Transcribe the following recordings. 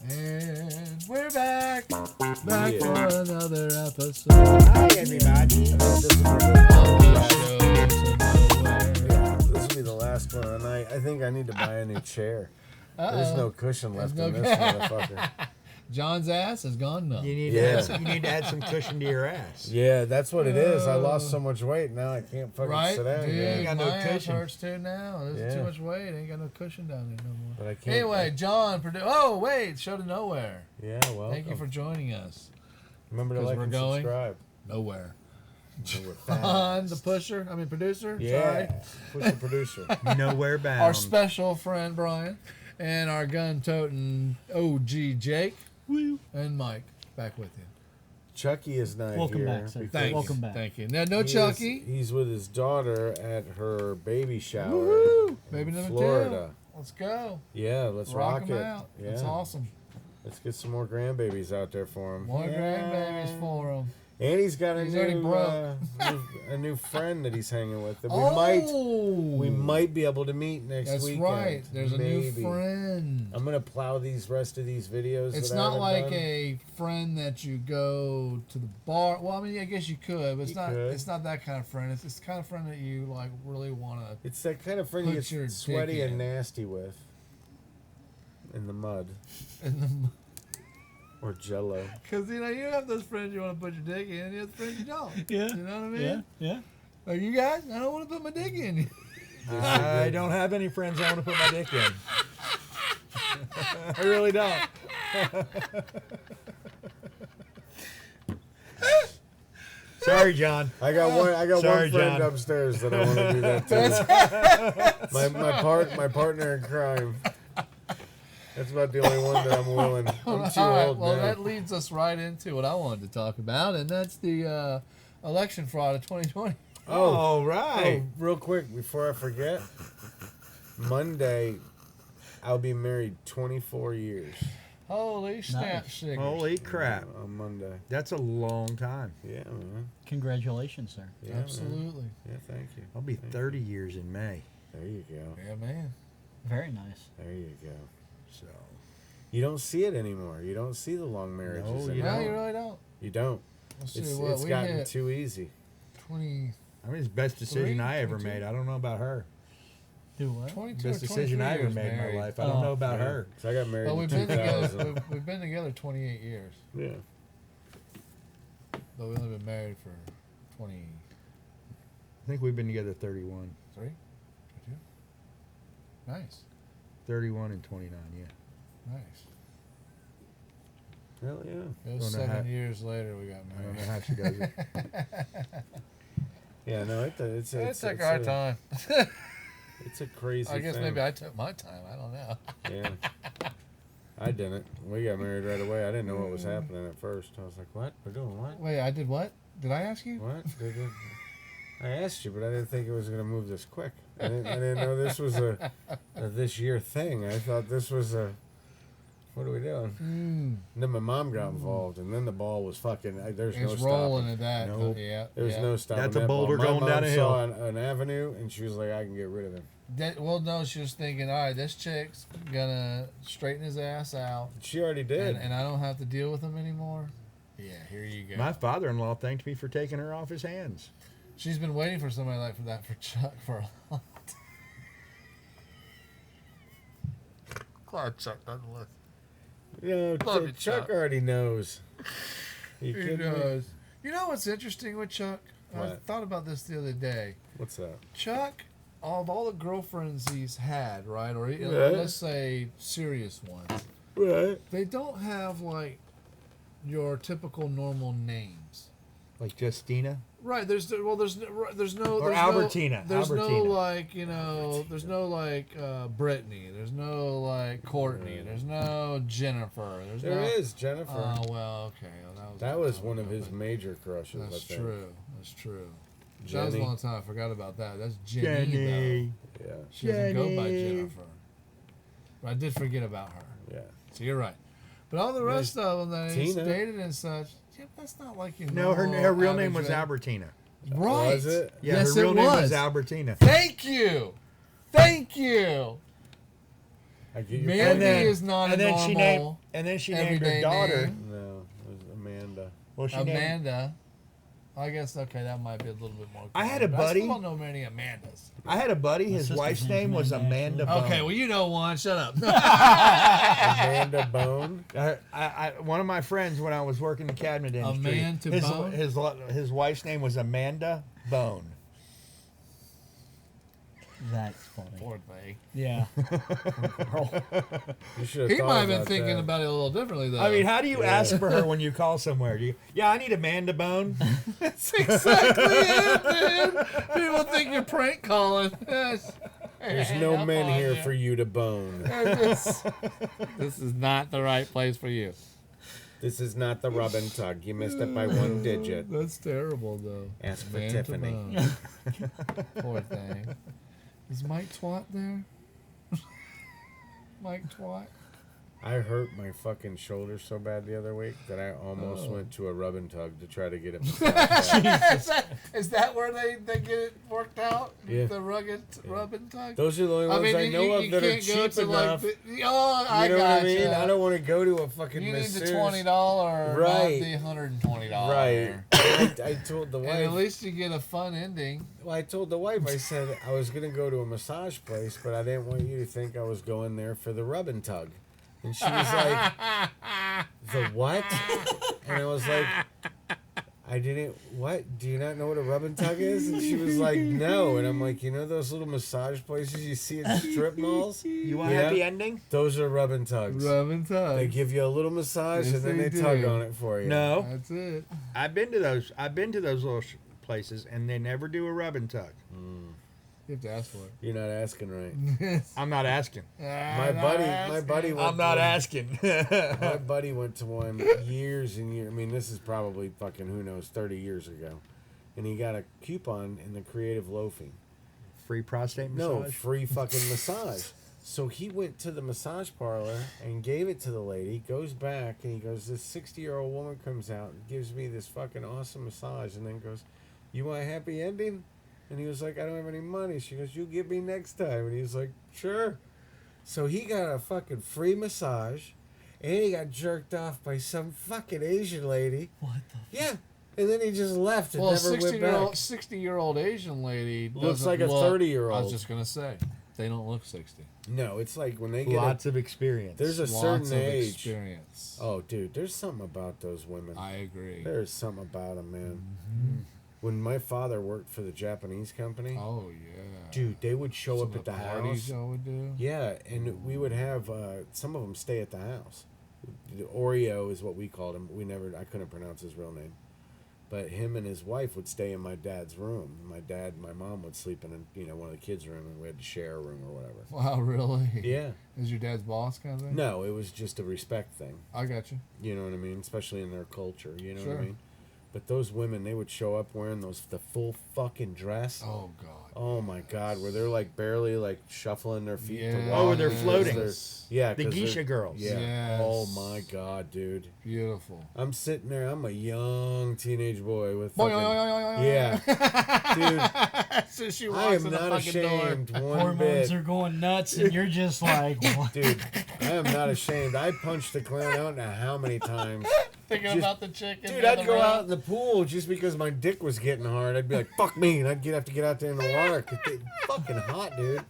And we're back Yeah. for another episode. Hi, everybody. This will be Of the this will be the last one of the night. I think I need to buy a new chair. There's no cushion left There's in no- this motherfucker. John's ass has gone numb. You need, Yeah. you need to add some cushion to your ass. Yeah, that's what it is. I lost so much weight now I can't fucking Right, sit down. dude, Yeah. got no my ass cushion. hurts too now. There's Yeah. too much weight. Ain't got no cushion down there no more. But I can't. Anyway, John, oh wait, show to nowhere. Yeah, well. Thank you for joining us. Remember to 'cause like we're and going. subscribe. Nowhere. We're fast. On the producer. Yeah. Sorry. Push the producer. Nowhere bound. Our special friend Brian, and our gun-toting OG Jake, and Mike back with you. Chucky is not Welcome here. back, sir. because Thank Welcome you. back. Thank you. No he Chucky. He's with his daughter at her baby shower. Woohoo! in Baby number Florida. 2. Let's go. Yeah, let's Rock rock 'em it. out. Yeah. That's awesome. Let's get some more grandbabies out there for him. More grandbabies for him. And he's got He's already broke. a new friend that he's hanging with. That we Oh, might be able to meet next That's weekend. right. There's a new Maybe. friend. I'm gonna plow these rest of these videos. It's that I not haven't like done. a friend that you go to the bar. Well, I mean, I guess you could, but it's You not. could. It's not that kind of friend. It's the kind of friend that you like really want to. It's that kind of friend you Put your get dick sweaty in. and nasty with. In the mud or Jello. Because you have those friends you want to put your dick in, and you have friends you don't. Yeah. You know what I mean? Yeah, yeah. Like you guys, I don't want to put my dick in. I don't have any friends I want to put my dick in. I really don't. Sorry, John. I got one Sorry, friend John. upstairs that I want to do that to. my partner in crime. That's about the only one that I'm willing. I'm too All right, old well, now. that leads us right into what I wanted to talk about, and that's the election fraud of 2020. All Oh, right. real quick before I forget, Monday, I'll be married 24 years Holy snap, Nice. sugar. Holy crap. on Monday. That's a long time. Yeah, man. Congratulations, sir. Yeah, man. Absolutely. Yeah, thank you. I'll be 30 years in May. There you go. Yeah, man. Very nice. There you go. So You don't see it anymore. You don't see the long marriages No, anymore. No, you really don't. You don't. Let's see It's what we gotten hit. too easy. 20, I mean, it's the best decision 3, I ever 22. made. I don't know about her. Do what? 22 Best or decision 23 I ever years made in my married. life. I don't know about her. 'Cause I got married Well, in we've been together. 2000. We've been together 28 years, Yeah. but we've only been married for 23, I think we've been together 31. 22. Nice, 31 and 29, yeah. nice. Hell yeah. It was Don't know 7 how- years later we got I don't know married. how she does it. Yeah, no, it's It took our time. It's a crazy I guess thing. maybe I took my time. I don't know. Yeah. I didn't. We got married right away. I didn't know what was happening at first. I was like, what? We're doing what? Wait, I did what? Did I ask you? What? I asked you, but I didn't think it was going to move this quick. I didn't know this was a this year thing. I thought this was a, what are we doing? Mm, And then my mom got involved, and then the ball was fucking, there's no it's rolling stopping. at that. Nope. Yeah. There's yeah. no stopping That's a that boulder ball. going My down mom a saw hill. an avenue, and she was like, I can get rid of him. Well, no, she was thinking, all right, this chick's gonna straighten his ass out, She already did. and I don't have to deal with him anymore. Yeah, here you go. My father-in-law thanked me for taking her off his hands. She's been waiting for somebody like that for Chuck for a long time. Glad Chuck doesn't listen. You know, Love you, Chuck Chuck. already knows. You He kidding me? does. You know what's interesting with Chuck? I What? thought about this the other day. What's that? Chuck, of all the girlfriends he's had, right, or Right. let's say serious ones, Right. they don't have like your typical normal names. Like Justina. Right. There's no. Or There's Albertina. No, there's no Albertina. like There's no like Brittany. There's no like Courtney. There's no Jennifer. There's There no. is Jennifer. Oh well, okay. Well, that was one of his major crushes. That's I think. true. That's true. That was a Jenny. long time. I forgot about that. That's Jenny. Jenny. Yeah. Though. She doesn't go by Jenny. Jennifer. But I did forget about her. Yeah. So you're right. But all the rest of them that he's Tina. dated and such, yeah, that's not like your No, her normal real name was average Albertina. Right. Was it? Yeah, Yes, her real it name was. was Albertina. Thank you. Thank you. I get your Mandy point. is not and a then normal she named and then she named her everyday daughter. name. No, it was Amanda. Well, she named. Amanda. I guess okay, that might be a little bit more. I had a common, but buddy- I still don't know many Amandas. I had a buddy. His sister's wife's name's name was Amanda, Amanda. actually. Bone. Okay, well you know one. Shut up. Amanda Bone. One of my friends when I was working in the cabinet industry, Amanda his, Bone? his wife's name was Amanda Bone. That's funny. Poor thing. Yeah. Girl. You should have He thought might have been about thinking that. about it a little differently though. I mean, how do you ask for her when you call somewhere? Do you? Yeah, I need Amanda Bone. That's exactly it, man. People think you're prank calling. There's Hang no up men on here you. for you to bone. This is not the right place for you. This is not the rub and tug. You missed it by one digit. That's terrible, though. Ask for Man to Tiffany. bone. Poor thing. Is Mike Twat there? Mike Twat? I hurt my fucking shoulder so bad the other week that I almost Oh. went to a rub and tug to try to get it massaged. is that where they get it worked out? Yeah. The rugged rub and tug? Those are the only ones I know of that are cheap enough. Oh, I You know got what I mean? I don't want to go to a fucking You need masseuse. the $20, Right. not the $120. Right. I told the And at wife. least you get a fun ending. Well, I told the wife. I said I was gonna go to a massage place, but I didn't want you to think I was going there for the rub and tug. And she was like, "The what?" And I was like, "I didn't. What? Do you not know what a rub and tug is?" And she was like, "No." And I'm like, "You know those little massage places you see at strip malls? You want a Yeah. happy ending? Those are rub and tugs. Rub and tug. They give you a little massage Yes, and then they they tug do. on it for you." No, That's it. I've been to those. I've been to those little places, and they never do a rub and tug. You have to ask for You're not asking right. it. I'm not asking. My buddy went I'm not to- asking. My buddy went to one years and years. I mean, this is probably fucking who knows, 30 years ago, and he got a coupon in the Creative Loafing. Free prostate No, massage. free fucking massage. So he went to the massage parlor and gave it to the lady. Goes back and he goes, this 60-year-old woman comes out and gives me this fucking awesome massage, and then goes, "You want a happy ending?" And he was like, "I don't have any money." She goes, "You give me next time." And he was like, "Sure." So he got a fucking free massage, and he got jerked off by some fucking Asian lady. What the? Yeah. And then he just left and Well, a never went back. 60-year-old Asian lady Looks doesn't like a look- 30-year-old. I was just gonna say, they don't look 60. No, it's like when they get Lots of experience. there's a Lots certain of age. experience. Oh, dude, there's something about those women. I agree. There's something about them, man. When my father worked for the Japanese company, Oh yeah. dude, they would show Some up of at the parties house. y'all would do. Yeah, and we would have some of them stay at the house. The Oreo is what we called him. I couldn't pronounce his real name. But him and his wife would stay in my dad's room. My dad and my mom would sleep in, one of the kids' room, and we had to share a room or whatever. Wow, really? Yeah. Is your dad's boss kind of thing? No, it was just a respect thing. I got you. You know what I mean? Especially in their culture. You know what Sure. I mean? But those women, they would show up wearing the full fucking dress. Oh God. Oh my God, where they're like barely like shuffling their feet to Yeah. walk. Oh, where they're because floating. Yeah, The 'cause geisha they're- girls. Yeah. Yes. Oh my God, dude. Beautiful. I'm sitting there. I'm a young teenage boy with Boy, fucking, yeah, dude. So she I walks am in the not fucking door. ashamed one Hormones bit, are going nuts, and you're just like, what? dude. I am not ashamed. I punched the clown out now how many times. Thinking Just- about the chick. in Dude, the I'd other go room. out in the pool just because my dick was getting hard. I'd be like, "Fuck me," and I'd have to get out there in the water because it's fucking hot, dude.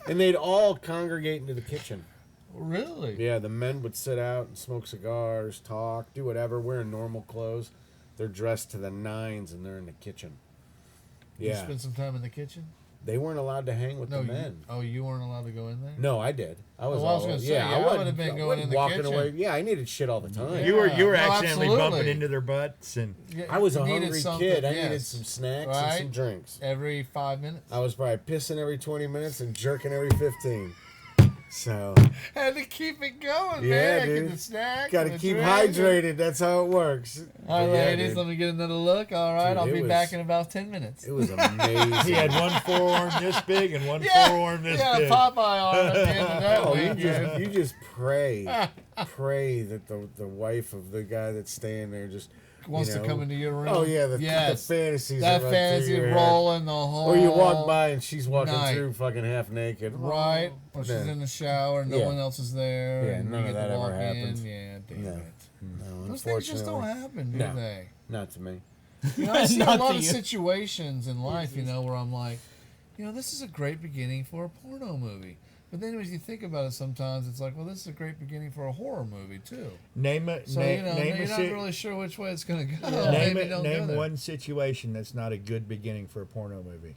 And they'd all congregate into the kitchen. Really? Yeah, the men would sit out and smoke cigars, talk, do whatever, wearing normal clothes. They're dressed to the nines and they're in the kitchen. You Yeah, spend some time in the kitchen? they weren't allowed to hang with No, the you, men. you weren't allowed to go in there? No, I did. I was. Oh, I was all- gonna say, yeah, I wasn't- would've been I going wasn't in the walking kitchen. away. Yeah, I needed shit all the time. You were No, accidentally absolutely. bumping into their butts, and Yeah, I was a needed hungry something, kid. I needed yes. some snacks Right? and some drinks. Every 5 minutes. I was probably pissing every 20 minutes and jerking every 15. So, Had to keep it going, Yeah, man. dude. Get the snack. gotta the keep drink. hydrated. That's how it works. All right, Yeah, ladies, dude. let me get another look. All right, Dude, I'll it be was- back in about 10 minutes. It was amazing. he had one forearm this big and one Yeah, forearm this yeah, big. Popeye arm at the end of that Oh, weekend. you just pray that the wife of the guy that's staying there just wants You to come know? into your room. Oh yeah, the yes. fantasies. That are right fantasy through your head. rolling the whole. Or you walk by and she's walking night. through fucking half naked. Right. Or she's Yeah. in the shower and no Yeah. one else is there. Yeah, and none you of get that to ever walk happens. in. Yeah, damn No. it. No, Those things just don't unfortunately. happen, do No. they? Not to me. You know, I see a Not lot to of you. situations in life, you know, where I'm like, you know, this is a great beginning for a porno movie. But then as you think about it sometimes, it's like, well, this is a great beginning for a horror movie, too. Name a So, name, you know, name you're a not si- really sure which way it's going to go. name Maybe it, don't go name there. one situation that's not a good beginning for a porno movie.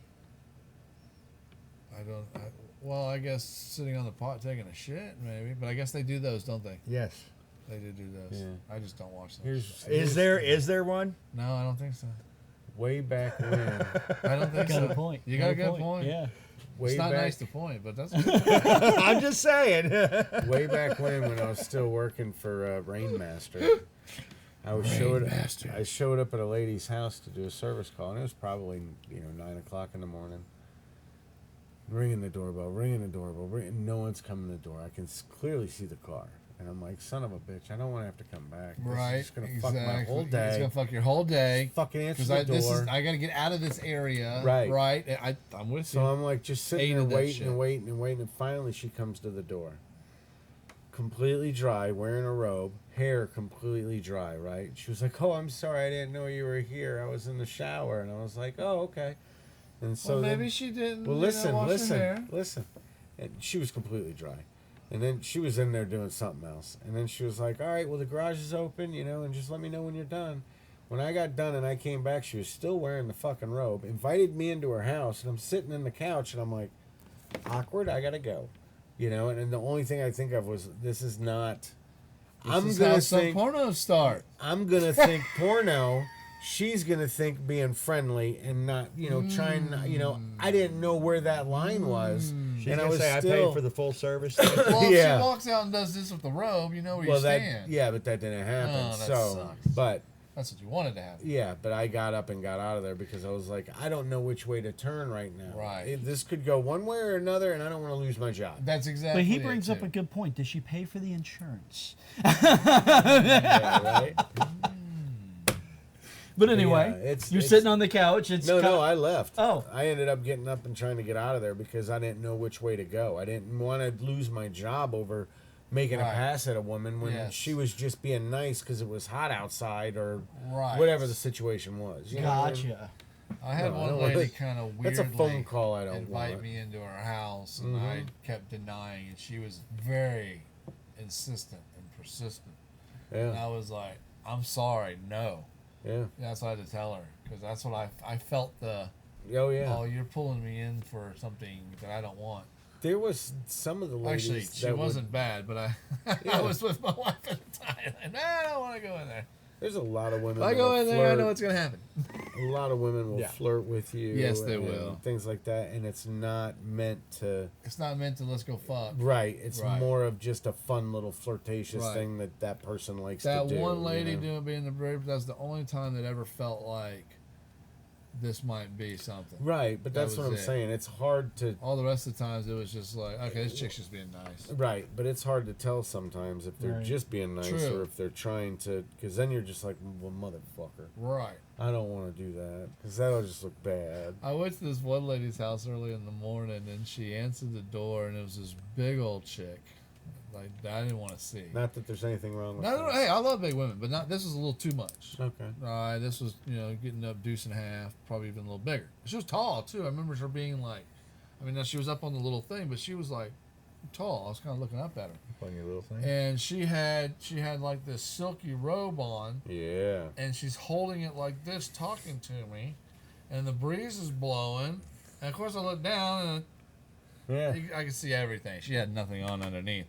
Well, I guess sitting on the pot taking a shit, maybe. But I guess they do those, don't they? Yes. They do those. Yeah. I just don't watch those. Here's Is there one? No, I don't think so. way back when. I don't think Got so. a point. You got a good point. Yeah. Way It's not back, nice to point, but that's I'm just saying. way back when I was still working for Rainmaster. I showed up at a lady's house to do a service call, and it was probably 9 o'clock in the morning. Ringing the doorbell, no one's coming to the door. I can clearly see the car, and I'm like, son of a bitch, I don't want to have to come back. right. This is just gonna Exactly. fuck my whole It's day. gonna fuck your whole day. Fucking answer Because the door. I got to get out of this area. Right. Right. I'm with So you. I'm like just sitting Hated there that waiting shit. and waiting and waiting, and finally she comes to the door. Completely dry, wearing a robe, hair completely dry, right? She was like, "Oh, I'm sorry, I didn't know you were here. I was in the shower." And I was like, "Oh, okay." And so well, then- maybe she didn't. well, wash her hair. listen. And she was completely dry. And then she was in there doing something else. And then she was like, "All right, well, the garage is open, and just let me know when you're done." When I got done and I came back, she was still wearing the fucking robe, invited me into her house, and I'm sitting in the couch, and I'm like, awkward, I gotta go. And the only thing I think of was, this is not... This is how some pornos start. I'm gonna think porno. She's gonna think being friendly and not, trying. I didn't know where that line was, She's and I gonna was say still. I paid for the full service. Well, if Yeah. she walks out and does this with the robe, you know where well, you stand. but that didn't happen. Oh, that so, sucks. but That's what you wanted to happen. yeah, but I got up and got out of there because I was like, I don't know which way to turn right now. Right. This could go one way or another, and I don't want to lose my job. That's exactly. But he it, brings up too. a good point. Did she pay for the insurance? Yeah, right? But anyway, Yeah, you're it's- sitting on the couch. It's No, kinda- I left. Oh. I ended up getting up and trying to get out of there because I didn't know which way to go. I didn't want to lose my job over making a Right. pass at a woman when Yes. she was just being nice because it was hot outside or Right. whatever the situation was. You know what I mean? Gotcha. I had No, I one don't lady want- kind of weirdly That's a phone call I don't invite want. me into her house, and I kept denying, and she was very insistent and persistent. And Yeah, I was like, "I'm sorry, no." yeah. That's what I had to tell her because that's what I felt the. Oh, yeah. Oh, you're pulling me in for something that I don't want. There was some of the ladies Actually, she that wasn't bad, but I Yeah. I was with my wife at the time. And I don't want to go in there. there's a lot of women If I that go will in there, I know flirt. what's gonna happen. A lot of women will Yeah. flirt with you. Yes, they and will. Things like that, and it's not meant to... It's not meant to let's go fuck. Right. It's Right. more of just a fun little flirtatious Right. thing that person likes That to do. one lady you know? doing being the brave, that's the only time that ever felt like this might be something. Right, but That that's what I'm was it. saying. It's hard to... All the rest of the times it was just like, okay, this chick's just being nice. Right, but it's hard to tell sometimes if they're Right. just being nice True. or if they're trying to... Because then you're just like, well, motherfucker. Right. I don't want to do that. Because that'll just look bad. I went to this one lady's house early in the morning, and she answered the door, and it was this big old chick, like I didn't want to see. Not that there's anything wrong with No, that. hey, I love big women, but not. This was a little too much. Okay. This was getting up deuce and a half, probably even a little bigger. She was tall too. I remember her being like, now she was up on the little thing, but she was like tall. I was kind of looking up at her, Funny little thing. and she had like this silky robe on, Yeah. and she's holding it like this, talking to me, and the breeze is blowing, and of course I look down and Yeah. I could see everything. She had nothing on underneath.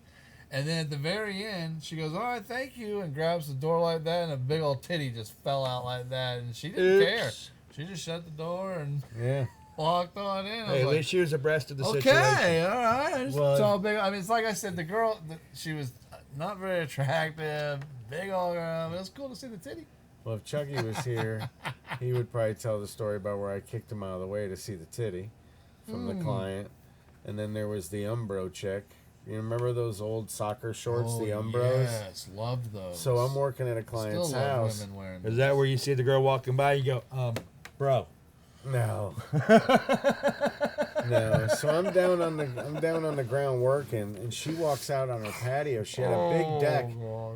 And then at the very end, she goes, "All right, thank you," and grabs the door like that, and a big old titty just fell out like that, and she didn't care. She just shut the door and Yeah. walked on in. I Hey, was at like, least she was abreast of the situation. okay, all right. I just Well, saw a big. It's like I said, the girl, she was not very attractive, big old girl. It was cool to see the titty. Well, if Chucky was here, he would probably tell the story about where I kicked him out of the way to see the titty from the client. And then there was the Umbro chick You remember those old soccer shorts, the Oh, Umbros? Yes, love those. So I'm working at a Still client's love house. women wearing Is those. that where you see the girl walking by? You go, bro. No. No. So I'm down on the ground working, and she walks out on her patio. She had a big deck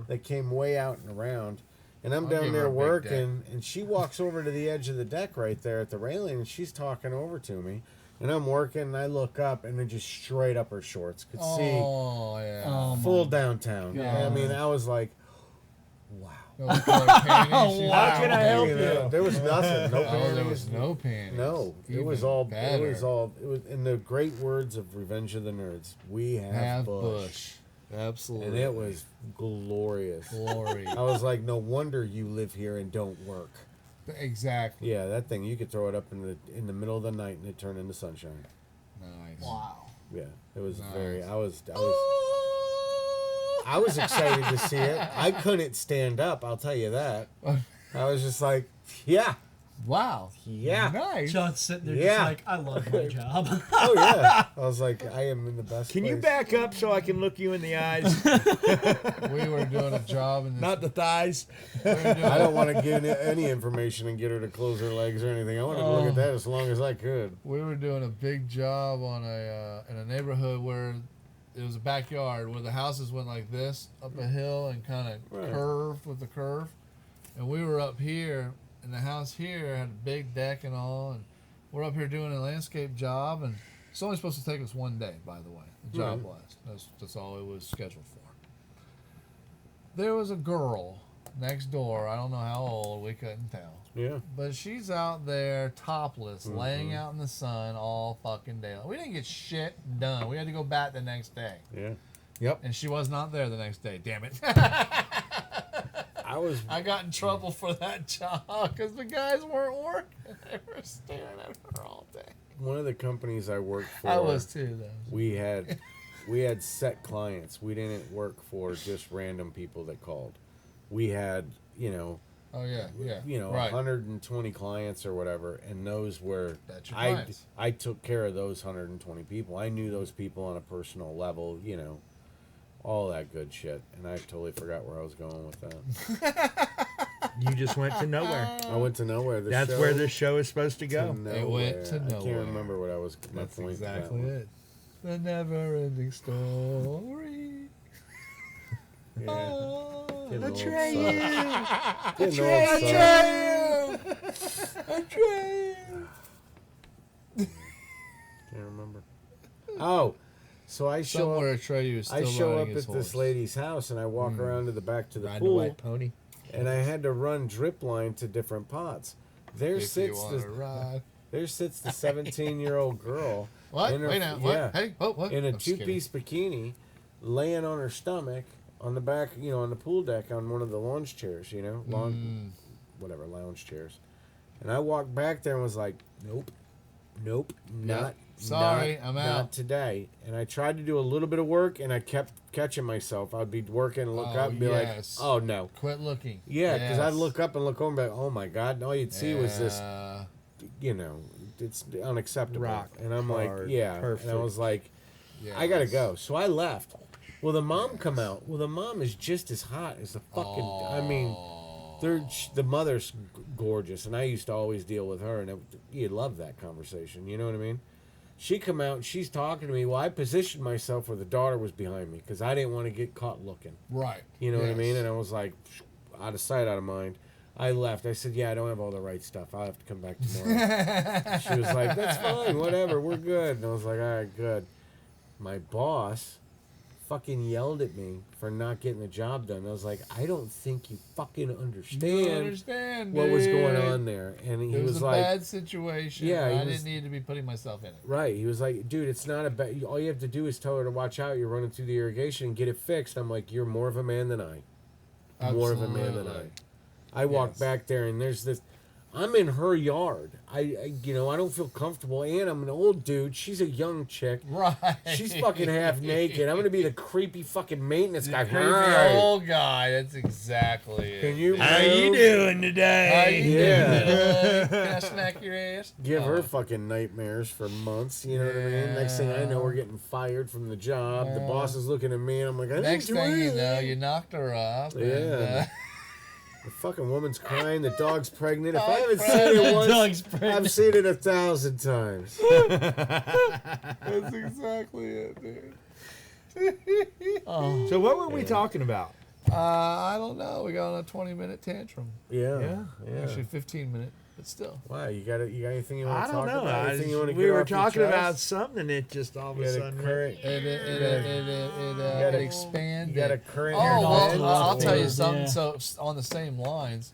that came way out and around. And I'm I'll down give her there a big working, and she walks over to the edge of the deck right there at the railing, and she's talking over to me. And I'm working, and I look up, and then just straight up her shorts. Could see Oh, yeah. Oh, full my downtown. God. I mean, I was like, wow. No color panties. She How had can I no help panties. you? There was nothing. No Oh, panties. there was no panties. No, it was Even all. better. It was in the great words of Revenge of the Nerds. We have, Bush. Absolutely. And it was glorious. glory. I was like, no wonder you live here and don't work. Exactly. Yeah, that thing you could throw it up in the middle of the night and it turned into sunshine. Nice. Wow. Yeah, it was Nice. very. I was excited to see it. I couldn't stand up. I'll tell you that. I was just like, yeah, Wow. yeah. Nice. John's sitting there Yeah. just like, I love my job. Oh yeah. I was like, I am in the best. Can you place. back up so I can look you in the eyes? We were doing a job in this. Not the thighs. we were doing, I don't want to give any information and get her to close her legs or anything. I wanted to look at that as long as I could. We were doing a big job on in a neighborhood where it was a backyard where the houses went like this up a hill and kind of Right. curved with the curve, and we were up here, and the house here had a big deck and all, and we're up here doing a landscape job, and it's only supposed to take us one day, by the way. The job Right. was. That's all it was scheduled for. There was a girl next door. I don't know how old. We couldn't tell. Yeah. But she's out there topless, laying out in the sun all fucking day. We didn't get shit done. We had to go back the next day. Yeah. And she was not there the next day. Damn it. I was. I got in trouble for that job because the guys weren't working. They were staring at her all day. One of the companies I worked for. I was too, though. We had set clients. We didn't work for just random people that called. We had, Oh, yeah, yeah. right. 120 clients or whatever, and those were That's your I clients. I took care of those 120 people. I knew those people on a personal level, all that good shit. And I totally forgot where I was going with that. You just went to nowhere. I went to nowhere. That's where this show is supposed to go. It went to I nowhere. can't remember what I was. My That's point. exactly it. The never-ending story. Yeah. Oh, Getting old Atreyu. sucks. Getting old sucks. Can't remember. Oh, so I show Somewhere up. Atreyu is still I show up riding his at this horse. lady's house, and I walk around to the back to the Riding a pool, white pony. and I had to run drip line to different pots. There If you sits want to the ride. 17-year-old girl What? in her- Wait now. What? yeah. Hey, what? in a I'm just kidding. two-piece bikini, laying on her stomach on the back, on the pool deck on one of the lounge chairs, lounge chairs. And I walked back there and was like, nope, not. Sorry, not, I'm not out. today. And I tried to do a little bit of work, and I kept catching myself. I'd be working and look Oh, up and be yes. like, oh no. Quit looking. Yeah, because I'd Yes. look up and look over and be like, oh my God, and all you'd see was this, Yeah. it's unacceptable. Rock and I'm like, hard, yeah. perfect. And I was like, I gotta go. So I left. Well, the mom come out. Well, the mom is just as hot as the fucking. I mean, the mother's gorgeous, and I used to always deal with her, and you love that conversation. You know what I mean? She come out, and she's talking to me. Well, I positioned myself where the daughter was behind me because I didn't want to get caught looking. Right. You know what I Yes. mean? And I was like, out of sight, out of mind. I left. I said, yeah, I don't have all the right stuff. I'll have to come back tomorrow. She was like, that's fine, whatever, we're good. And I was like, all right, good. My boss fucking yelled at me for not getting the job done. I was like, I don't think you fucking You understand understand, what was going dude. on there. And he It was was a like, bad situation. Yeah, he I was- didn't need to be putting myself in it. right. He was like, dude, it's not a bad. All you have to do is tell her to watch out. You're running through the irrigation and get it fixed. I'm like, you're more of a man than I. More of a man than I. Absolutely. I walk Yes. back there and there's this. I'm in her yard. I don't feel comfortable, and I'm an old dude. She's a young chick. Right. She's fucking half naked. I'm gonna be the creepy fucking maintenance guy. Creepy Right. old guy. That's exactly it. Can you? How you move? doing How today? you Yeah. doing? Can I smack your ass? Give Oh. her fucking nightmares for months. You know what I mean? Next thing I know, we're getting fired from the job. The boss is looking at me, and I'm like, I Next didn't do thing you know, anything. you knocked her up. Yeah. And, The fucking woman's crying. The dog's pregnant. If I Dog's haven't seen pregnant. it once, Dog's pregnant. I've seen it 1,000 times. that's exactly it, dude. Oh. So what were we talking about? I don't know. We got on a 20-minute tantrum. Yeah. Actually, 15-minute, but still. Why? You got anything you want I to don't talk know. about? Anything you want to We get were off your talking about chest? something, and it just all of You a got a sudden. current. It expanded. You got a current. Oh, well, event? I'll tell you Yeah. something. So on the same lines,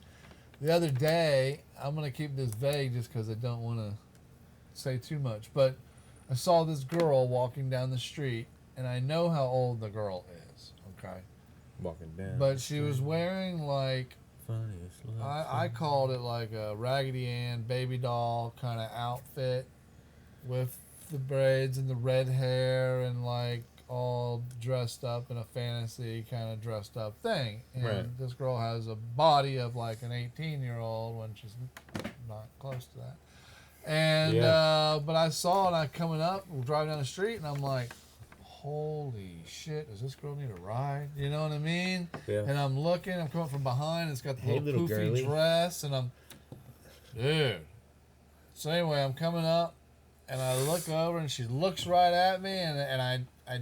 the other day, I'm gonna keep this vague just because I don't want to say too much. But I saw this girl walking down the street, and I know how old the girl is. Okay, Walking down. but she was wearing like Funniest I called it like a Raggedy Ann baby doll kind of outfit with the braids and the red hair and like all dressed up in a fantasy kind of dressed up thing. And Right. this girl has a body of like an 18-year-old when she's not close to that. And but I saw it, I coming up, driving down the street, and I'm like, holy shit, does this girl need a ride? You know what I mean? Yeah. And I'm looking, I'm coming from behind, it's got the Hey, little little poofy girly. dress, and dude. So anyway, I'm coming up, and I look over, and she looks right at me, and I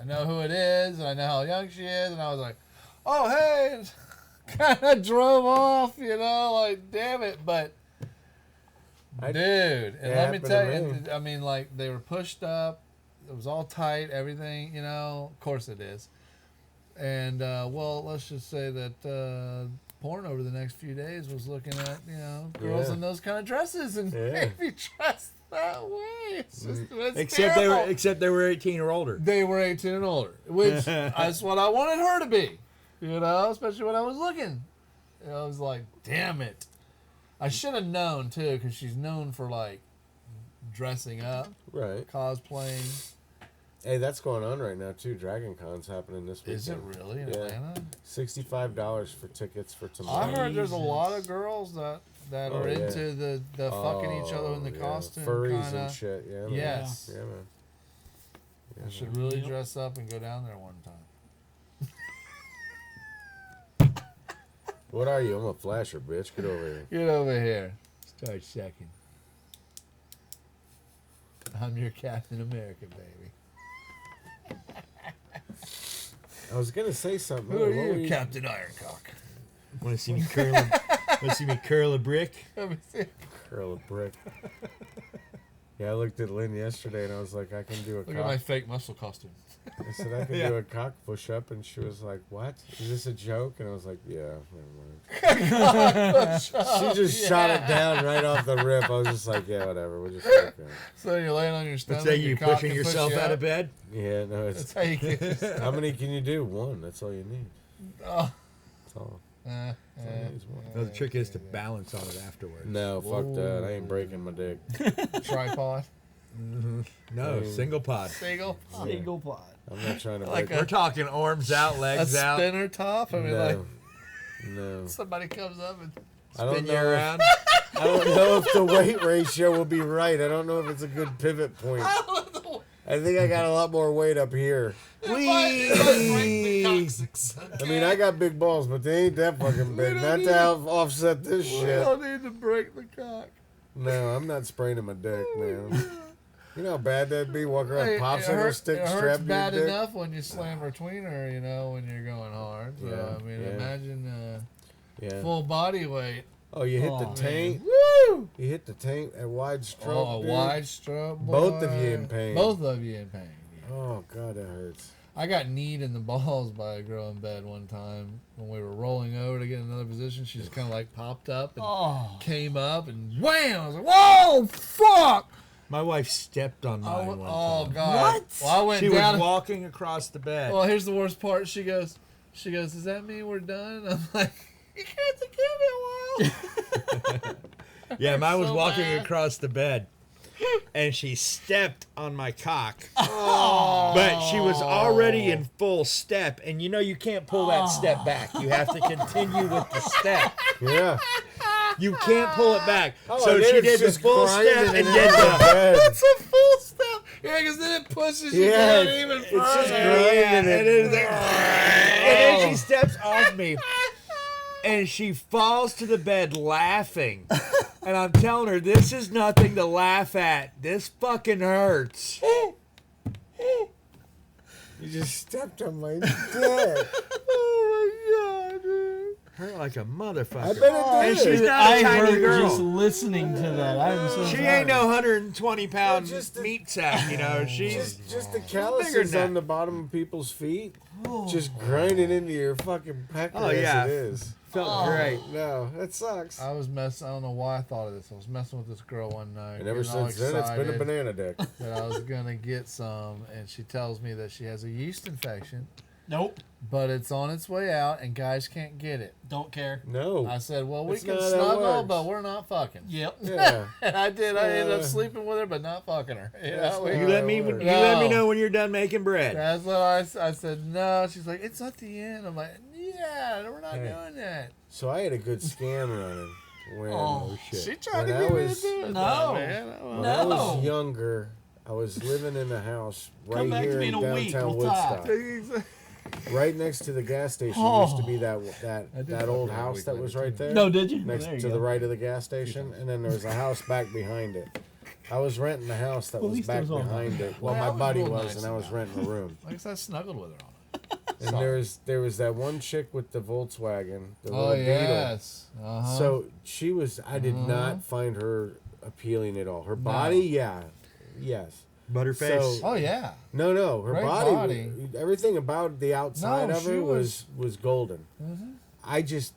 know who it is, and I know how young she is, and I was like, oh, hey, and kind of drove off, like, damn it, but, I- dude, and it let me happened tell to you, me. I mean, like, they were pushed up, it was all tight, everything, of course it is, and, well, let's just say that, porn over the next few days was looking at, girls Yeah. in those kind of dresses and Yeah. maybe dressed that way. It's just, it's Except terrible. they were 18 or older. They were 18 and older, which that's what I wanted her to be, especially when I was looking. I was like, damn it. I should have known, too, because she's known for, like, dressing up, Right. cosplaying. Hey, that's going on right now too. Dragon Con's happening this weekend. Is it really in Yeah. Atlanta? $65 for tickets for I tomorrow. heard there's a lot of girls that Oh, are yeah. into the fucking each other in the yeah. costume. Furries kinda. and shit. Yeah. Man. Yes. Yeah, man. Yeah, I man. should really dress up and go down there one time. What are you? I'm a flasher, bitch. Get over here. Get over here. Start second. I'm your Captain America, baby. I was gonna say something. Who are What were you, Captain Ironcock? Want to see me curl? Want to see me curl a brick? Let me see. Curl a brick. Yeah, I looked at Lynn yesterday and I was like, I can do a Look at cock. my fake muscle costume. I said I can Yeah. do a cock push up, and she was like, "What? Is this a joke?" And I was like, "Yeah, never mind." She just shot it down right off the rip. I was just like, "Yeah, whatever. We'll just work on it." So you're laying on your stomach. That's how you your cock pushing can push yourself you out up. of bed? Yeah, no, That's it's how you get. how many can you do? One. That's all you need. Oh. That's all. Uh, It's one. No, the trick is to balance on it afterwards. No, fuck that. I ain't breaking my dick. tripod. No, Mm. single pod. Single. Single pod. I'm not trying to Like break. We're talking arms out, A legs out, spinner top. I mean, like No. somebody comes up and I don't spin you know. around. I don't know if the weight ratio will be right. I don't know if it's a good pivot point. I think I got a lot more weight up here. If I break the coccyx, I mean, I got big balls, but they ain't that fucking big. don't Not need- to offset this we shit. don't need to break the cock. No, I'm not spraining my dick, man. You know how bad that'd be? Walking around Hey, popsicle stick it hurts strapped to your bad dick. enough when you slam between her, when you're going hard. So, Yeah, I mean, yeah. imagine Yeah. full body weight. Oh, you hit Oh, the man. taint. Woo! You hit the taint at wide stroke. Oh, a dude. wide stroke. Boy. Both of you in pain. Both of you in pain. Yeah. Oh God, that hurts. I got kneed in the balls by a girl in bed one time when we were rolling over to get another position. She just kind of like popped up and Oh. came up and wham! I was like, whoa, fuck! My wife stepped on mine one Oh time. God! What? Well, I went She down. was walking across the bed. Well, here's the worst part. She goes, does that mean we're done? I'm like, you can't give me a while. Yeah, mine was So walking bad. across the bed, and she stepped on my cock. Oh. But she was already in full step, and you can't pull that step back. You have to continue with the step. Yeah. You can't pull it back. Oh, So and then she it's did the just full grinding step and into did the the. bed. It's a full step. Yeah, because then it pushes you Yeah, down even it's further. just Yeah, grinding and, it. and then she steps off me, and she falls to the bed laughing. And I'm telling her, this is nothing to laugh at. This fucking hurts. You just stepped on my dick. Oh my god, dude. Hurt like a motherfucker. I bet it And did. she's not a I tiny hurt girl. just listening to that. I'm so She sorry. ain't no 120-pound Well, just the- meat sack, She's Just the bigger calluses than on the bottom of people's feet, just grinding into your fucking pecker Oh, yeah. as it is. felt great. No, that sucks. I was messing. I don't know why I thought of this. I was messing with this girl one night. And ever getting all since then, it's been a excited banana dick. that I was gonna get some, and she tells me that she has a yeast infection, Nope. but it's on its way out, and guys can't get it. Don't care. No. I said, "Well, we That's can not how that snuggle, works. but we're not fucking." Yep. Yeah. And I did. I ended up Uh, sleeping with her, but not fucking her. You That's know, not You we- let me No. know when you're done making bread. That's what I said. No, she's like, it's at the end. I'm like, yeah, we're not Hey. doing that. So I had a good scam running when, Oh, She tried When to I get me to was- do it. No. man. when I was No. younger. I was living in a house right Come back to here me in in a week, downtown we'll talk. Woodstock. Right next to the gas station Oh. used to be I that did that fuck old her a house week that later, was right too. there. No, did you? Next There you to go. the right of the gas station, and then there was a house back behind it. I was renting the house that Well, at was least it back was all behind right. it. Well, Well, my I was buddy real was, nice and I was about renting a room. Like I said, I snuggled with her on it. And there was that one chick with the Volkswagen, the Oh, little Beetle. yes. Uh-huh. So she was. I did not find her appealing at all. Her body, yeah, yes. Butterface. So- Oh, yeah. No, her Great body, body. everything about the outside No, of she her was- was golden. Mhm. I just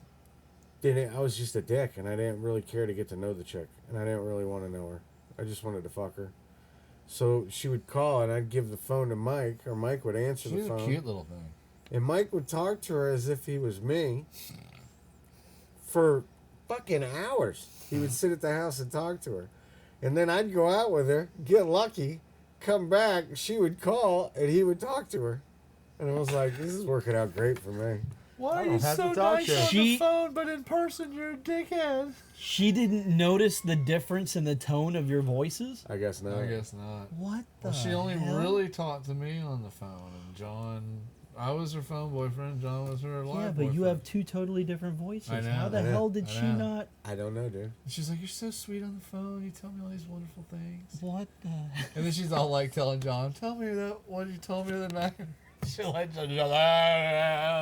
didn't. I was just a dick, and I didn't really care to get to know the chick, and I didn't really want to know her. I just wanted to fuck her. So she would call, and I'd give the phone to Mike, or Mike would answer She's the a phone, cute little thing. and Mike would talk to her as if he was me for fucking hours. He would sit at the house and talk to her, and then I'd go out with her, get lucky, come back. She would call, and he would talk to her, and I was like, "This is working out great for me." Why are you so nice on the She- phone, but in person you're a dickhead? She didn't notice the difference in the tone of your voices? I guess not. I guess not. What the Well, she only hell? really talked to me on the phone, and John, I was her phone boyfriend. John was her live Yeah, but boyfriend. you have two totally different voices. I know, How the I know, hell did I she know. not? I don't know, dude. And she's like, "You're so sweet on the phone. You tell me all these wonderful things." What the? And then she's all like telling John, "Tell me that what you told me the other night." She like John,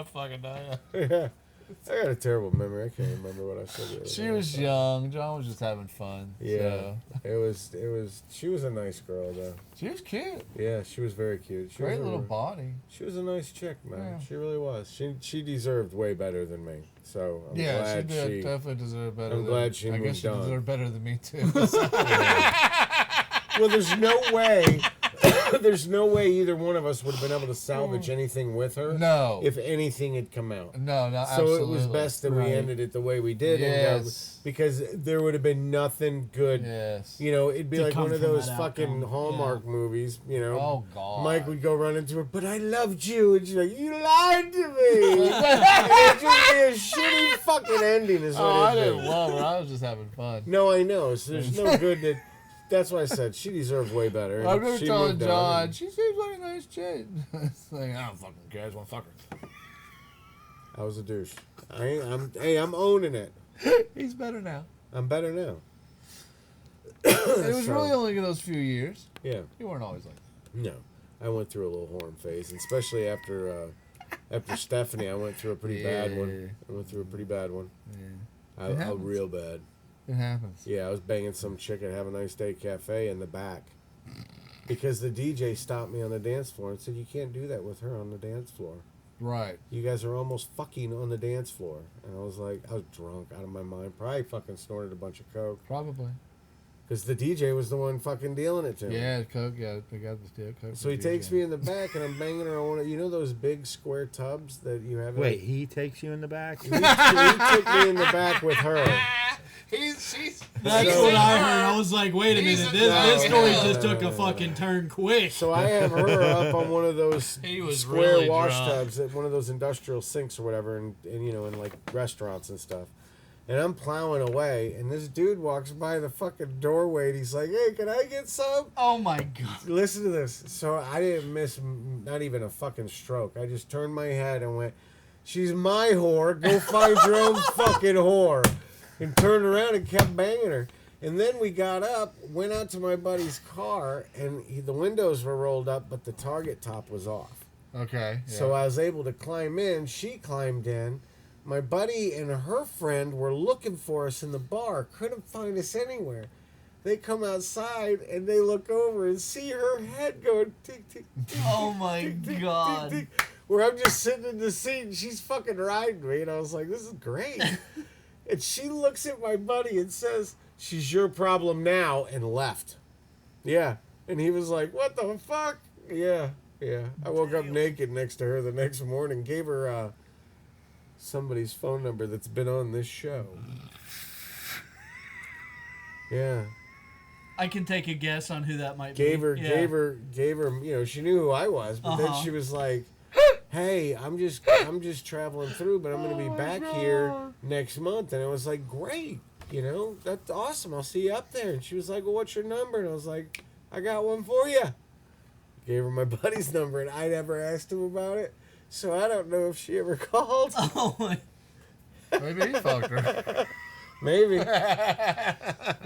fucking die. Yeah. I got a terrible memory. I can't remember what I said. The other She day. was young. John was just having fun. Yeah. So. She was a nice girl, though. She was cute. Yeah, she was very cute. She Great was little a, body. She was a nice chick, man. Yeah. She really was. She deserved way better than me. So I'm Yeah, she glad did definitely deserve better. I'm glad she I guess moved she on. deserved better than me too. Well, there's no way. There's no way either one of us would have been able to salvage anything with her. No. If anything had come out. No, So absolutely. it was best that we Right. ended it the way we did, Yes. because there would have been nothing good. Yes. You know, it'd be To like come one of from those that fucking outcome. Hallmark movies. You know, Oh God. Mike would go run into her, but I loved you, and she's like, "You lied to me." And it'd just be a shitty fucking ending, is what Oh, I it'd didn't be. love her. I was just having fun. No, I know. So there's no good that. That's why I said she deserved way better. and I remember she telling moved on, John, and she seems like a nice chick. It's like, I don't fucking care. I just want to fuck her. I was a douche. I'm owning it. He's better now. I'm better now. It was So- really only those few years. Yeah. You weren't always like that. No, I went through a little horn phase, and especially after Stephanie, I went through a pretty bad one. I went through a pretty bad one. Yeah. It A happens. real bad. It happens. Yeah, I was banging some chick at Have a Nice Day Cafe in the back because the DJ stopped me on the dance floor and said, "You can't do that with her on the dance floor. Right. You guys are almost fucking on the dance floor." And I was like, I was drunk out of my mind. Probably fucking snorted a bunch of coke Probably. because the DJ was the one fucking dealing it to me. Yeah, Coke. Yeah, they got the steel Coke. So he takes me in the back and I'm banging her on one of, you know those big square tubs that you have? Wait, he takes you in the back? He took me in the back with her. That's So- what I heard. I was like, wait a He's minute. a This dog. story No, just took a fucking turn quick. So I have her up on one of those He was square really wash drunk. tubs at one of those industrial sinks or whatever, and you know, in like restaurants and stuff. And I'm plowing away, and this dude walks by the fucking doorway, and he's like, "Hey, can I get some?" Oh my god. Listen to this. So I didn't miss not even a fucking stroke. I just turned my head and went, "She's my whore. Go find your own fucking whore." And turned around and kept banging her. And then we got up, went out to my buddy's car, and the windows were rolled up, but the target top was off. Okay. So I was able to climb in. She climbed in. My buddy and her friend were looking for us in the bar. Couldn't find us anywhere. They come outside and they look over and see her head going tick, tick, tick. Oh my tick, tick, god. tick, tick, where I'm just sitting in the seat and she's fucking riding me. And I was like, this is great. And she looks at my buddy and says, "She's your problem now," and left. Yeah. And he was like, "What the fuck?" Yeah. Yeah. I woke up naked next to her the next morning, gave her somebody's phone number that's been on this show. Yeah. I can take a guess on who that might Gave be. her, Yeah. gave her, you know, she knew who I was, but then Uh-huh. she was like, "Hey, I'm just traveling through, but I'm going to be back here next month." And I was like, "Great, you know, that's awesome. I'll see you up there." And she was like, "Well, what's your number?" And I was like, "I got one for you." Gave her my buddy's number, and I never asked him about it, so I don't know if she ever called. Oh my. Maybe he fucked her. Maybe,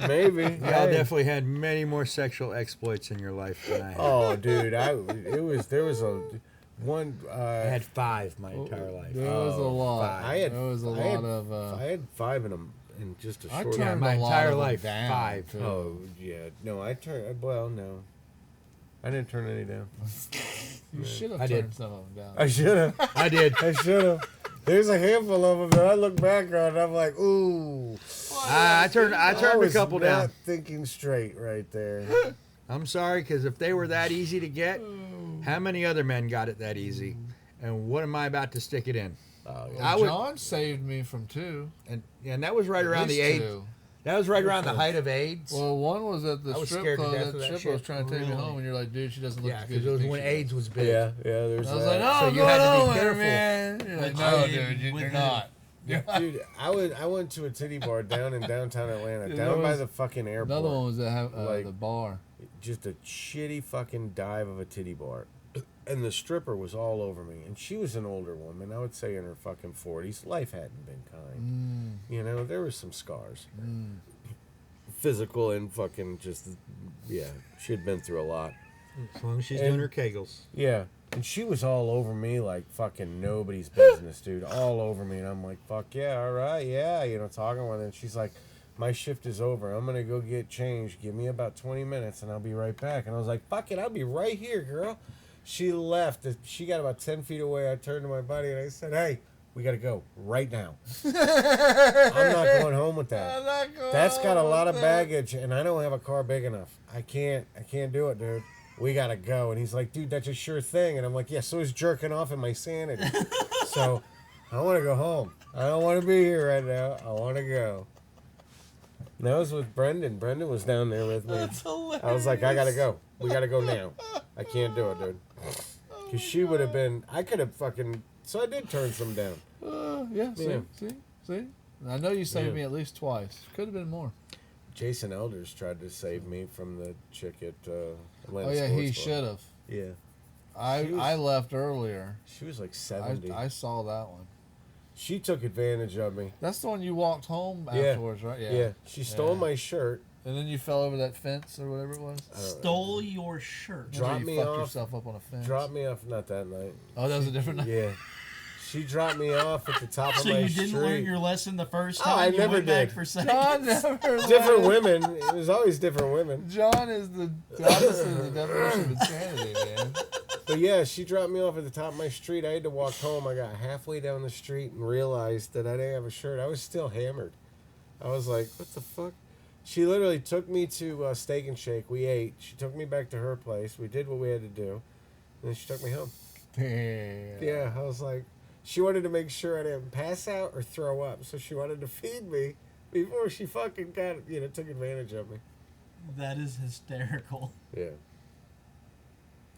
maybe. Y'all Hey. definitely had many more sexual exploits in your life than I had. Oh, dude, there was a one. I had 5 my entire life. There was a lot. I had there was a I had- lot of. I had 5 in them in just a I short. turned my a lot entire of them life, down, 5. too. Oh yeah, no, I turned. Well, no, I didn't turn any down. You should have I turned did. some of them down. I should have. I did. I should have. There's a handful of them that I look back on and I'm like, ooh. I turned a was couple not down. thinking straight right there. I'm sorry, because if they were that easy to get, how many other men got it that easy? And what am I about to stick it in? Oh, I would- John saved me from 2. And that was right around At the least AIDS. 2. That was right around the height of AIDS. Well, one was at the I was strip scared to club. death That of that stripper was shit. trying to take me Really? home, and you're like, "Dude, she doesn't look Yeah, as good." because it as was you when think she AIDS does. was big. yeah, there's I was that. like, "No, So I'm you going had to be home with her, careful. man." You're like, But "No, you- dude, you're with him. not." Dude, I went to a titty bar down in downtown Atlanta, Dude, down there by was the fucking airport. Another one was at Like- the bar. Just a shitty fucking dive of a titty bar. And the stripper was all over me. And she was an older woman, I would say in her fucking 40s. Life hadn't been kind. You know, there was some scars. Physical and fucking just, yeah, she had been through a lot. As long as she's And- doing her kegels. Yeah. And she was all over me like fucking nobody's business, dude. All over me. And I'm like, fuck yeah, all right, yeah. You know, talking with her. And she's like, my shift is over. I'm going to go get changed. Give me about 20 minutes and I'll be right back. And I was like, fuck it, I'll be right here, girl. She left. She got about 10 feet away. I turned to my buddy and I said, hey, we got to go right now. I'm not going home with that. That's got a lot of baggage, and I don't have a car big enough. I can't do it, dude. We gotta go. And he's like, dude, that's a sure thing. And I'm like, yeah, so is jerking off in my sanity. So I want to go home. I don't want to be here right now. I want to go. And that was with Brendan. Brendan was down there with me. That's hilarious. I was like, I gotta go. We gotta go now. I can't do it, dude. Because she would have been, I could have fucking, so I did turn some down. Yeah, Yeah. see. I know you saved Yeah. me at least twice. Could have been more. Jason Elders tried to save me from the chick at Atlanta Oh yeah, he Sports Bar. should have. Yeah. I She was- I left earlier. She was like 70. I saw that one. She took advantage of me. That's the one you walked home Yeah. afterwards, right? Yeah. She stole Yeah. my shirt. And then you fell over that fence or whatever it was. Stole your shirt. Drop Where you me fucked off. yourself up on a fence. Dropped me off, not that night. Oh, that was a different night. Yeah. She dropped me off at the top So of my you didn't street. learn your lesson the first Oh, time. I you never went back did. for John seconds. never Different learned. women. It was always different women. John is the opposite of the definition of insanity, man. But yeah, she dropped me off at the top of my street. I had to walk home. I got halfway down the street and realized that I didn't have a shirt. I was still hammered. I was like, what the fuck? She literally took me to Steak and Shake. We ate. She took me back to her place. We did what we had to do. And then she took me home. Damn. Yeah, I was like, she wanted to make sure I didn't pass out or throw up. So she wanted to feed me before she fucking took advantage of me. That is hysterical. Yeah.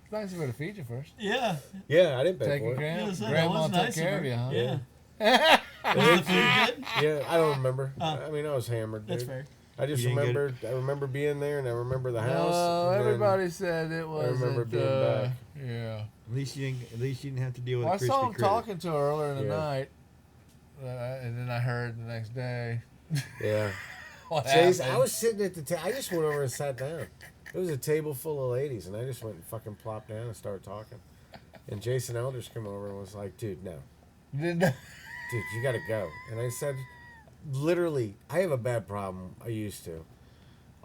It's nice of her to feed you first. Yeah. Yeah, I didn't pay Taking for it. Yeah, so that grandma was took nice care of of her. you, huh? Yeah. Yeah. Was the food good? Yeah, I don't remember. Oh. I mean, I was hammered, dude. That's fair. I just You didn't get remember. I remember being there, and I remember the house. No, and then- everybody said it wasn't. remember being back. Yeah. At least you didn't have to deal with Well, a I Krispy saw him Kreme. talking to her earlier in the Yeah. night, and then I heard the next day. Yeah. What Chase, happened. I was sitting at the table. I just went over and sat down. It was a table full of ladies, and I just went and fucking plopped down and started talking. And Jason Elders came over and was like, "Dude, no, Didn't know. dude, you gotta go." And I said, "Literally, I have a bad problem. I used to.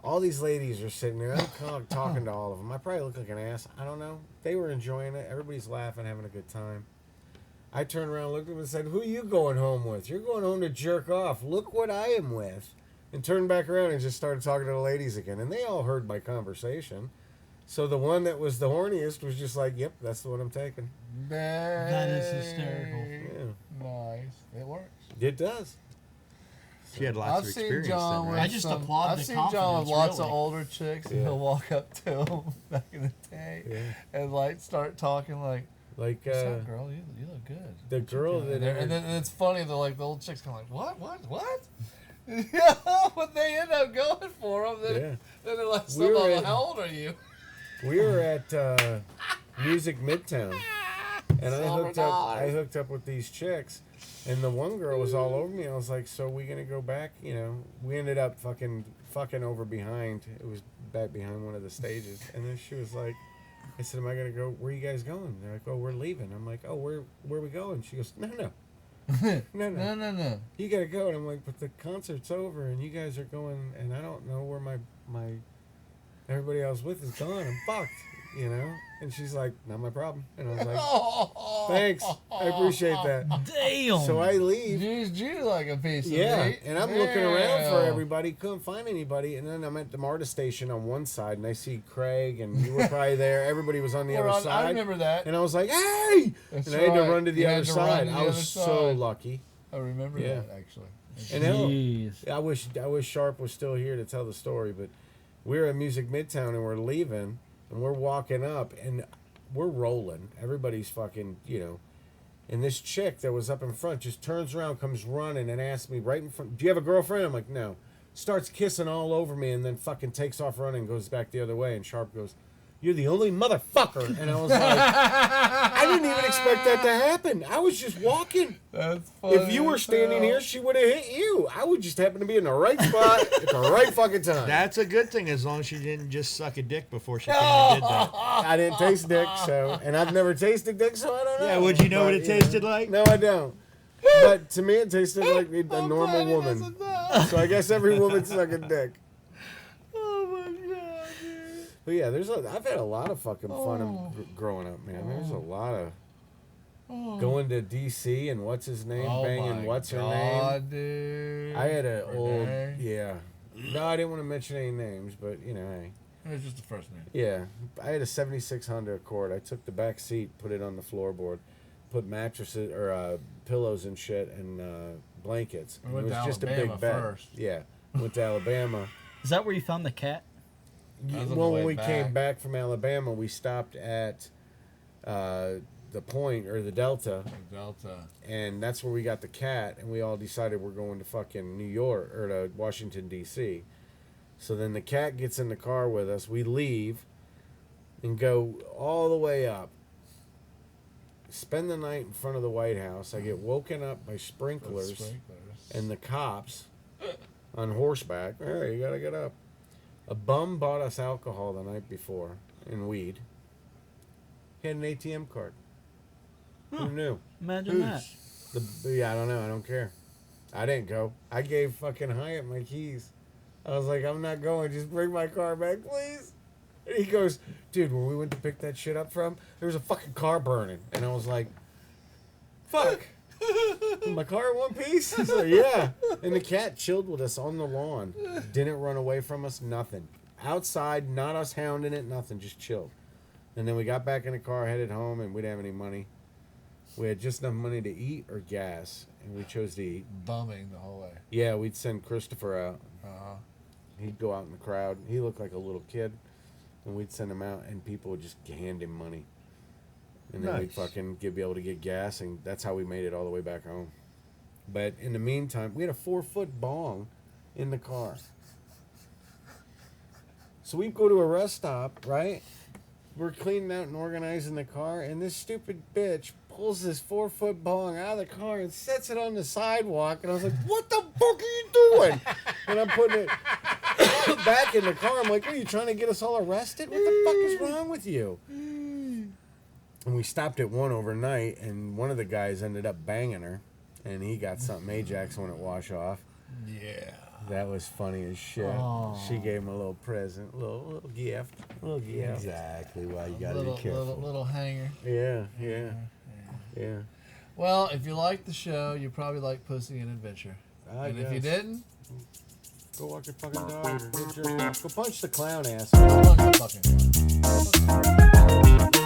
All these ladies are sitting there. I'm talking to all of them. I probably look like an ass. I don't know. They were enjoying it. Everybody's laughing, having a good time." I turned around, looked at them, and said, "Who are you going home with? You're going home to jerk off. Look what I am with." And turned back around and just started talking to the ladies again. And they all heard my conversation. So the one that was the horniest was just like, "Yep, that's the one I'm taking." That is hysterical. Yeah, Nice. It works. it does. She had lots I've of seen experience John then, with right? I just some, applaud I've the seen John with confidence, lots of really. older chicks, and Yeah. he'll walk up to them back in the day Yeah. and like start talking like, Like "What's up, girl? You look good." the girl that And then it's funny. They're like the old chicks kind of like, what? Yeah, but they end up going for them. Then, Yeah. then they're like, We were "So, at- how old are you?" we were at Music Midtown, and I hooked up with these chicks, and the one girl was all over me. I was like, "So we gonna go back?" You know, we ended up fucking over behind. It was back behind one of the stages, and then she was like, I said, "Am I gonna go? Where are you guys going?" They're like, "Oh, we're leaving." I'm like, "Oh, where are we going?" She goes, "No, No. you gotta go." And I'm like, "But the concert's over, and you guys are going, and I don't know where my everybody I was with is gone. I'm fucked, you know." And she's like, "Not my problem." And I was like, "Thanks, I appreciate that." Damn. So I leave. Used you like a piece of Yeah, meat. and I'm looking around for Yeah. everybody, couldn't find anybody, and then I'm at the MARTA station on one side, and I see Craig, and you were probably there. Everybody was on the We're other on- side. I remember that. And I was like, "Hey!" That's and I had to right. run to the You other had to run side. to the I was other so side. lucky. I remember Yeah. that actually. And hell, Jeez. I wish Sharp was still here to tell the story, but we were at Music Midtown and we're leaving, and we're walking up, and we're rolling. Everybody's fucking, you know. And this chick that was up in front just turns around, comes running, and asks me right in front, "Do you have a girlfriend?" I'm like, "No." Starts kissing all over me, and then fucking takes off running and goes back the other way. And Sharp goes, "You're the only motherfucker." And I was like, I didn't even expect that to happen. I was just walking. That's funny. If you were standing here, she would have hit you. I would just happen to be in the right spot at the right fucking time. That's a good thing as long as she didn't just suck a dick before she came and did that. I didn't taste dick, so, and I've never tasted dick, so I don't know. Yeah, would you know what But, it tasted like? No, I don't. But to me, it tasted like a normal woman. So I guess every woman's sucking dick. Oh my god, dude. But yeah, I've had a lot of fucking fun growing up, man. There's a lot of going to DC and what's his name, Oh banging my what's her name. God, dude. I had an old, Renee? yeah. No, I didn't want to mention any names, but you know, hey. It was just the first name. Yeah, I had a '76 Honda Accord. I took the back seat, put it on the floorboard, put mattresses or pillows and shit and blankets. We And went it was to just a Alabama big bed. first. Yeah, went to Alabama. Is that where you found the cat? That was on the Well, way when we back. came back from Alabama, we stopped at the Point or the Delta, Delta. and that's where we got the cat. And we all decided we're going to fucking New York or to Washington D.C. So then the cat gets in the car with us. We leave and go all the way up. Spend the night in front of the White House. I get woken up by sprinklers and the cops on horseback. Hey, you gotta get up. A bum bought us alcohol the night before and weed. He had an ATM card. Who knew? Imagine that. Yeah, I don't know. I don't care. I didn't go. I gave fucking Hyatt my keys. I was like, "I'm not going. Just bring my car back, please." And he goes, "Dude, where we went to pick that shit up from, there was a fucking car burning." And I was like, "Fuck." My car in one piece? He's like, "Yeah." And the cat chilled with us on the lawn. Didn't run away from us, nothing. Outside, not us hounding it, nothing. Just chilled. And then we got back in the car, headed home, and we didn't have any money. We had just enough money to eat or gas, and we chose to eat. Bumming the whole way. Yeah, we'd send Christopher out. Uh-huh. He'd go out in the crowd. He looked like a little kid, and we'd send him out, and people would just hand him money. And then we'd Nice. fucking be able to get gas, and that's how we made it all the way back home. But in the meantime, we had a 4-foot bong in the car. So we go to a rest stop, right? We're cleaning out and organizing the car, and this stupid bitch pulls this 4-foot bong out of the car and sets it on the sidewalk. And I was like, "What the fuck are you doing?" And I'm putting it back in the car. I'm like, "Are you trying to get us all arrested? What the fuck is wrong with you?" And we stopped at one overnight, and one of the guys ended up banging her, and he got something Ajax when it wash off. Yeah. That was funny as shit. Aw. She gave him a little present, little gift, little gift. Exactly why you gotta Little, be careful. little hanger. Yeah. Well, if you liked the show, you probably like Pussy and Adventure. I And if you guess. didn't, Go walk your fucking dog. Go jerk off. Go punch the clown ass. fuck the fucking.